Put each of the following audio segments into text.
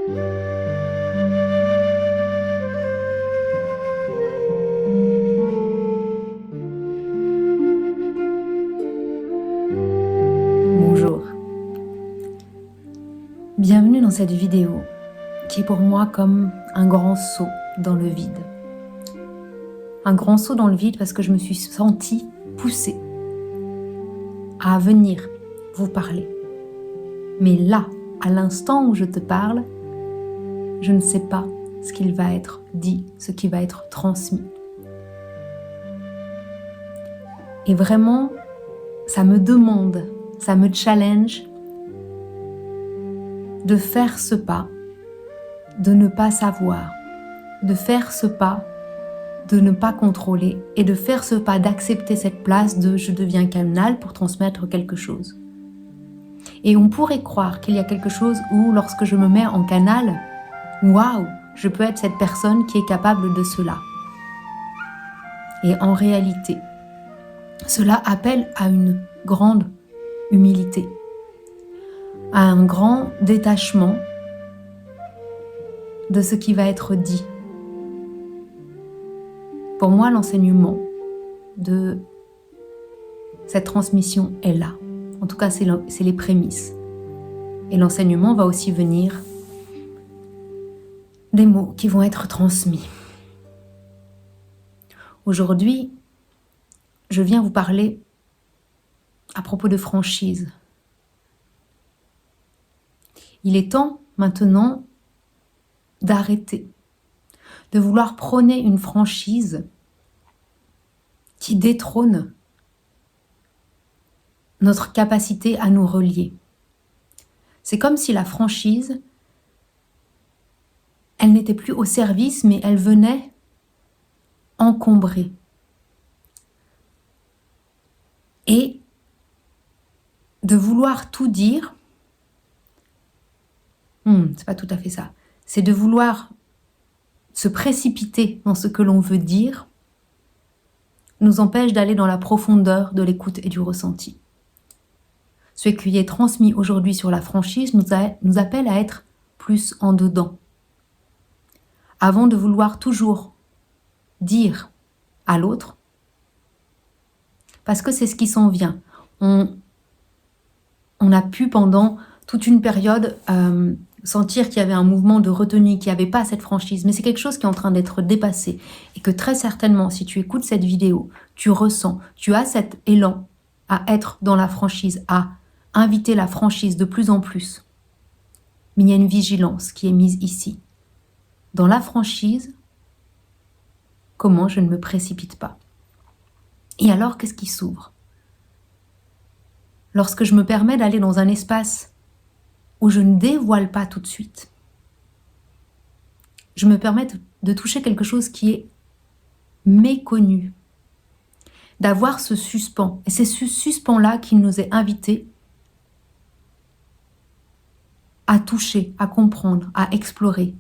Bonjour. Bienvenue dans cette vidéo qui est pour moi comme un grand saut dans le vide. Un grand saut dans le vide parce que je me suis sentie poussée à venir vous parler. Mais là, à l'instant où je te parle, je ne sais pas ce qu'il va être dit, ce qui va être transmis. Et vraiment, ça me demande, ça me challenge de faire ce pas, de ne pas savoir, de faire ce pas, de ne pas contrôler et de faire ce pas d'accepter cette place de je deviens canal pour transmettre quelque chose. Et on pourrait croire qu'il y a quelque chose où lorsque je me mets en canal, waouh, je peux être cette personne qui est capable de cela. Et en réalité, cela appelle à une grande humilité, à un grand détachement de ce qui va être dit. Pour moi, l'enseignement de cette transmission est là. En tout cas, c'est les prémices. Et l'enseignement va aussi venir des mots qui vont être transmis. Aujourd'hui, je viens vous parler à propos de franchise. Il est temps maintenant d'arrêter, de vouloir prôner une franchise qui détrône notre capacité à nous relier. C'est comme si la franchise, elle n'était plus au service, mais elle venait encombrer. Et de vouloir tout dire, c'est pas tout à fait ça. C'est de vouloir se précipiter dans ce que l'on veut dire, nous empêche d'aller dans la profondeur de l'écoute et du ressenti. Ce qui est transmis aujourd'hui sur la franchise nous appelle à être plus en dedans. Avant de vouloir toujours dire à l'autre, parce que c'est ce qui s'en vient. On a pu pendant toute une période sentir qu'il y avait un mouvement de retenue, qu'il n'y avait pas cette franchise, mais c'est quelque chose qui est en train d'être dépassé et que très certainement, si tu écoutes cette vidéo, tu ressens, tu as cet élan à être dans la franchise, à inviter la franchise de plus en plus. Mais il y a une vigilance qui est mise ici. Dans la franchise, comment je ne me précipite pas? Et alors, qu'est-ce qui s'ouvre? Lorsque je me permets d'aller dans un espace où je ne dévoile pas tout de suite, je me permets de toucher quelque chose qui est méconnu, d'avoir ce suspens. Et c'est ce suspens-là qui nous est invité à toucher, à comprendre, à explorer.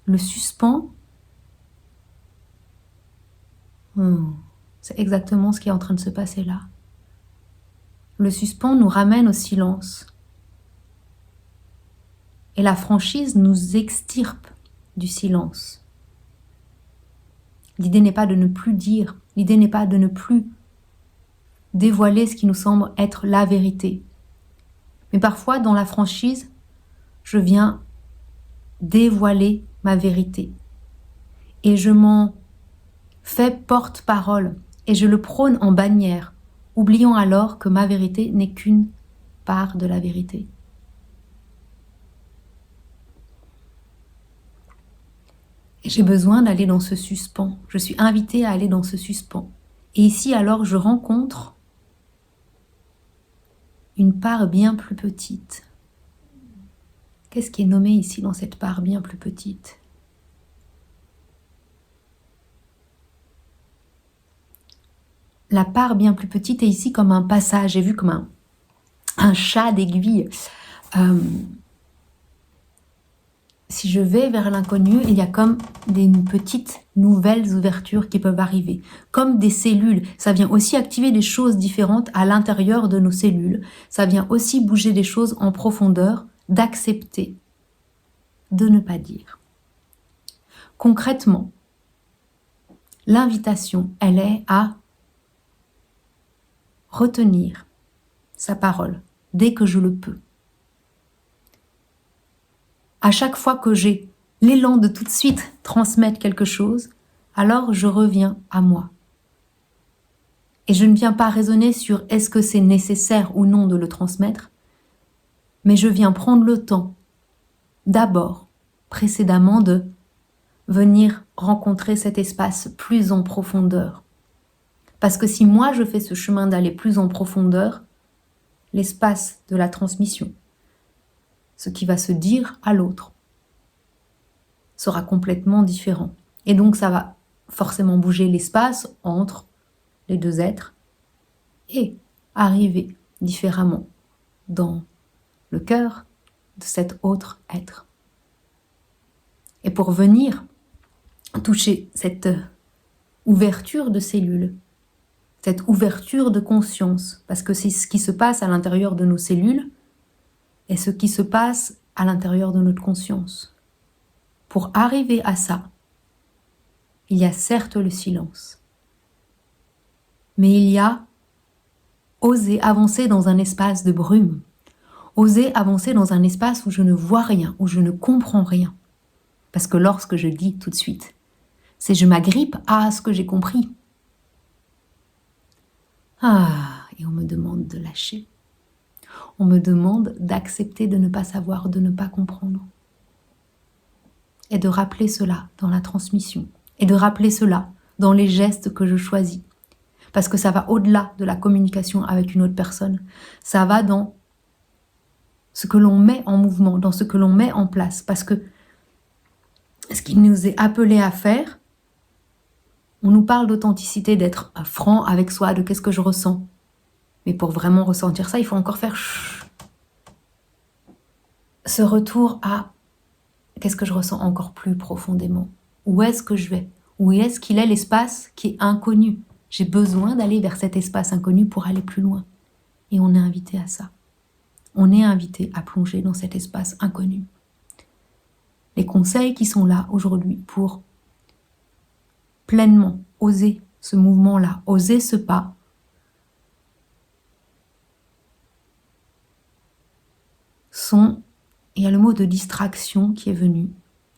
Le suspens, c'est exactement ce qui est en train de se passer là. Le suspens nous ramène au silence. Et la franchise nous extirpe du silence. L'idée n'est pas de ne plus dire, l'idée n'est pas de ne plus dévoiler ce qui nous semble être la vérité. Mais parfois, dans la franchise, je viens dévoiler ma vérité. Et je m'en fais porte-parole et je le prône en bannière, oubliant alors que ma vérité n'est qu'une part de la vérité. Et j'ai besoin d'aller dans ce suspens. Je suis invitée à aller dans ce suspens. Et ici, alors, je rencontre une part bien plus petite. Qu'est-ce qui est nommé ici dans cette part bien plus petite? La part bien plus petite est ici comme un passage. J'ai vu comme un chat d'aiguille. Si je vais vers l'inconnu, il y a comme des petites nouvelles ouvertures qui peuvent arriver. Comme des cellules. Ça vient aussi activer des choses différentes à l'intérieur de nos cellules. Ça vient aussi bouger des choses en profondeur d'accepter de ne pas dire. Concrètement, l'invitation, elle est à retenir sa parole dès que je le peux. À chaque fois que j'ai l'élan de tout de suite transmettre quelque chose, alors je reviens à moi. Et je ne viens pas raisonner sur est-ce que c'est nécessaire ou non de le transmettre, mais je viens prendre le temps, d'abord, précédemment, de venir rencontrer cet espace plus en profondeur. Parce que si moi je fais ce chemin d'aller plus en profondeur, l'espace de la transmission, ce qui va se dire à l'autre, sera complètement différent. Et donc ça va forcément bouger l'espace entre les deux êtres et arriver différemment dans le cœur de cet autre être. Et pour venir toucher cette ouverture de cellules, cette ouverture de conscience, parce que c'est ce qui se passe à l'intérieur de nos cellules et ce qui se passe à l'intérieur de notre conscience. Pour arriver à ça, il y a certes le silence, mais il y a oser avancer dans un espace de brume, oser avancer dans un espace où je ne vois rien, où je ne comprends rien. Parce que lorsque je dis tout de suite, c'est je m'agrippe à ce que j'ai compris. Et on me demande de lâcher. On me demande d'accepter de ne pas savoir, de ne pas comprendre. Et de rappeler cela dans la transmission. Et de rappeler cela dans les gestes que je choisis. Parce que ça va au-delà de la communication avec une autre personne. Ça va dans ce que l'on met en mouvement, dans ce que l'on met en place. Parce que ce qu'il nous est appelé à faire, on nous parle d'authenticité, d'être franc avec soi, de qu'est-ce que je ressens. Mais pour vraiment ressentir ça, il faut encore faire ce retour à qu'est-ce que je ressens encore plus profondément. Où est-ce que je vais? Où est-ce qu'il est l'espace qui est inconnu? J'ai besoin d'aller vers cet espace inconnu pour aller plus loin. Et on est invité à ça. On est invité à plonger dans cet espace inconnu. Les conseils qui sont là aujourd'hui pour pleinement oser ce mouvement-là, oser ce pas, il y a le mot de distraction qui est venu.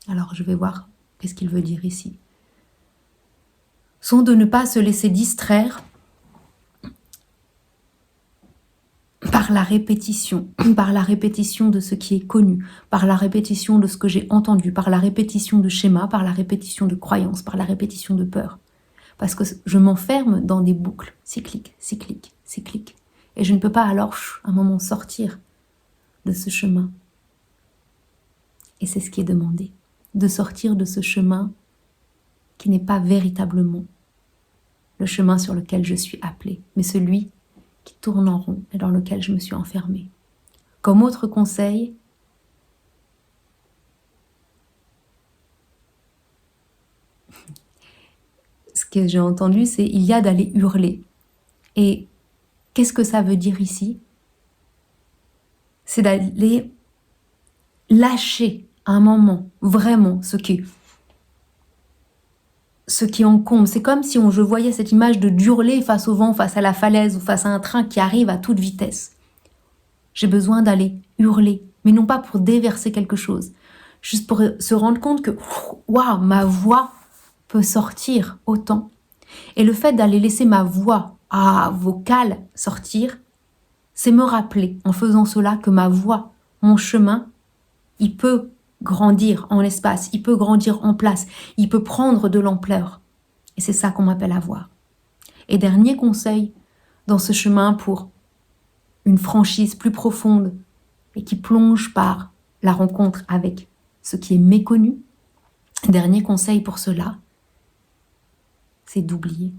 Alors je vais voir qu'est-ce qu'il veut dire ici. Sont de ne pas se laisser distraire par la répétition de ce qui est connu, par la répétition de ce que j'ai entendu, par la répétition de schémas, par la répétition de croyances, par la répétition de peur. Parce que je m'enferme dans des boucles cycliques. Et je ne peux pas alors, à un moment, sortir de ce chemin. Et c'est ce qui est demandé, de sortir de ce chemin qui n'est pas véritablement le chemin sur lequel je suis appelée, mais celui qui tourne en rond et dans lequel je me suis enfermée. Comme autre conseil, ce que j'ai entendu, c'est il y a d'aller hurler. Et qu'est-ce que ça veut dire ici? C'est d'aller lâcher à un moment vraiment ce qui encombre. C'est comme si je voyais cette image de d'hurler face au vent, face à la falaise ou face à un train qui arrive à toute vitesse. J'ai besoin d'aller hurler, mais non pas pour déverser quelque chose, juste pour se rendre compte que waouh, ma voix peut sortir autant. Et le fait d'aller laisser ma voix vocale sortir, c'est me rappeler en faisant cela que ma voix, mon chemin, il peut grandir en espace, il peut grandir en place, il peut prendre de l'ampleur. Et c'est ça qu'on m'appelle à voir. Et dernier conseil dans ce chemin pour une franchise plus profonde et qui plonge par la rencontre avec ce qui est méconnu, dernier conseil pour cela, c'est d'oublier.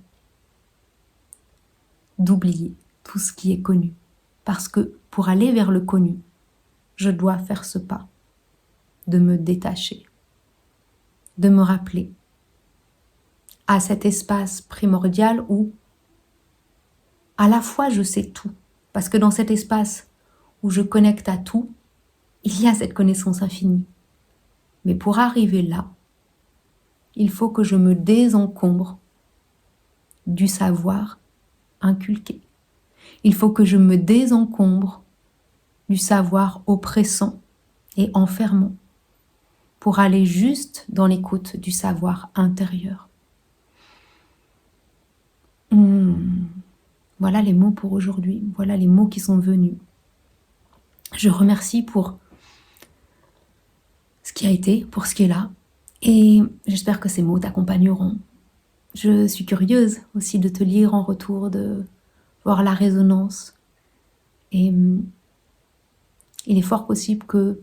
D'oublier tout ce qui est connu. Parce que pour aller vers le connu, je dois faire ce pas, de me détacher, de me rappeler à cet espace primordial où à la fois je sais tout, parce que dans cet espace où je connecte à tout, il y a cette connaissance infinie. Mais pour arriver là, il faut que je me désencombre du savoir inculqué. Il faut que je me désencombre du savoir oppressant et enfermant pour aller juste dans l'écoute du savoir intérieur. Voilà les mots pour aujourd'hui. Voilà les mots qui sont venus. Je remercie pour ce qui a été, pour ce qui est là. Et j'espère que ces mots t'accompagneront. Je suis curieuse aussi de te lire en retour, de voir la résonance. Et il est fort possible que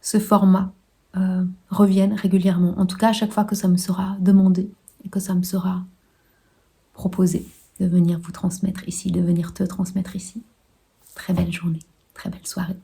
ce format revienne régulièrement. En tout cas, à chaque fois que ça me sera demandé et que ça me sera proposé de venir vous transmettre ici, de venir te transmettre ici. Très belle journée, très belle soirée.